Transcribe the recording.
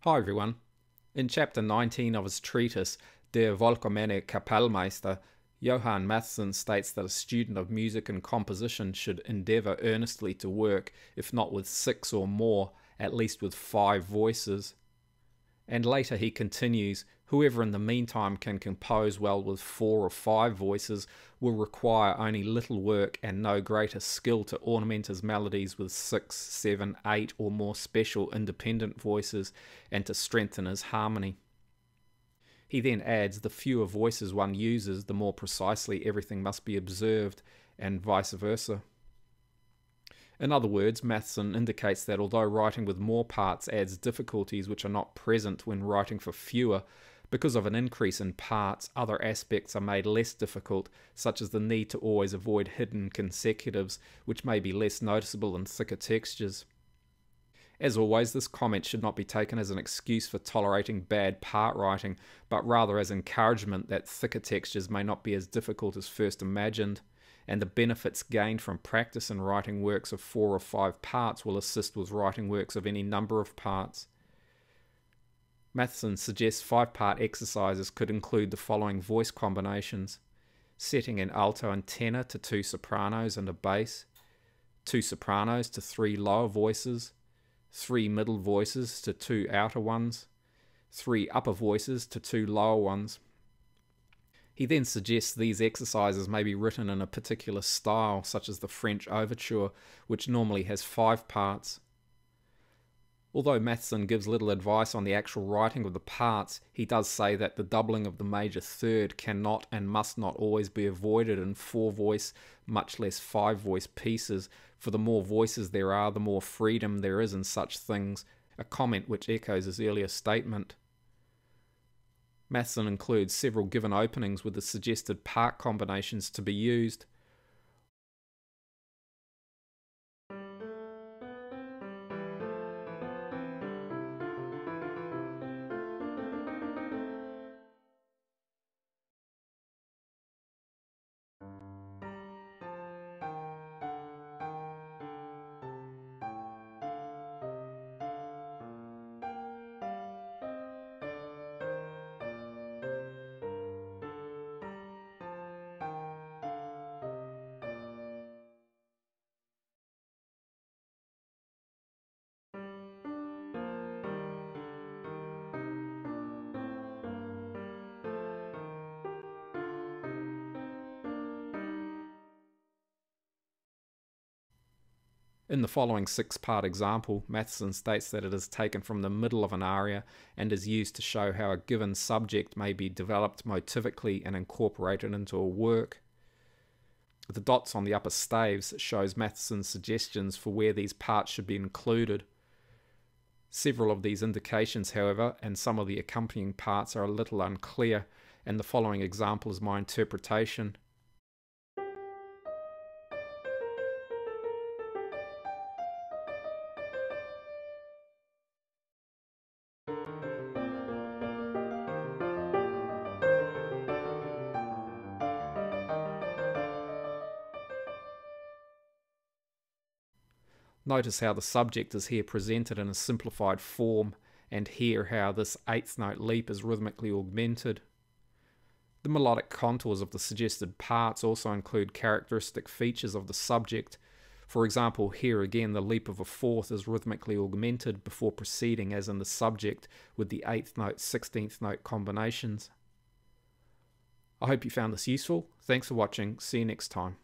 Hi everyone. In chapter 19 of his treatise, Der vollkommene Kapellmeister, Johann Mattheson states that a student of music and composition should endeavour earnestly to work, if not with 6 or more, at least with 5 voices. And later he continues, whoever in the meantime can compose well with 4 or 5 voices will require only little work and no greater skill to ornament his melodies with 6, 7, 8 or more special independent voices and to strengthen his harmony. He then adds the fewer voices one uses, the more precisely everything must be observed, and vice versa. In other words, Matheson indicates that although writing with more parts adds difficulties which are not present when writing for fewer, because of an increase in parts, other aspects are made less difficult, such as the need to always avoid hidden consecutives, which may be less noticeable in thicker textures. As always, this comment should not be taken as an excuse for tolerating bad part writing, but rather as encouragement that thicker textures may not be as difficult as first imagined, and the benefits gained from practice in writing works of 4 or 5 parts will assist with writing works of any number of parts. Matheson suggests 5-part exercises could include the following voice combinations: setting an alto and tenor to 2 sopranos and a bass, 2 sopranos to 3 lower voices, 3 middle voices to 2 outer ones, 3 upper voices to 2 lower ones. He then suggests these exercises may be written in a particular style, such as the French overture, which normally has 5 parts. Although Matheson gives little advice on the actual writing of the parts, he does say that the doubling of the major third cannot and must not always be avoided in 4-voice, much less 5-voice pieces, for the more voices there are, the more freedom there is in such things, a comment which echoes his earlier statement. Matheson includes several given openings with the suggested part combinations to be used. In the following 6-part example, Matheson states that it is taken from the middle of an aria and is used to show how a given subject may be developed motivically and incorporated into a work. The dots on the upper staves shows Matheson's suggestions for where these parts should be included. Several of these indications, however, and some of the accompanying parts are a little unclear, and the following example is my interpretation. Notice how the subject is here presented in a simplified form, and here how this 8th note leap is rhythmically augmented. The melodic contours of the suggested parts also include characteristic features of the subject. For example, here again the leap of a 4th is rhythmically augmented before proceeding as in the subject with the 8th note, 16th note combinations. I hope you found this useful. Thanks for watching. See you next time.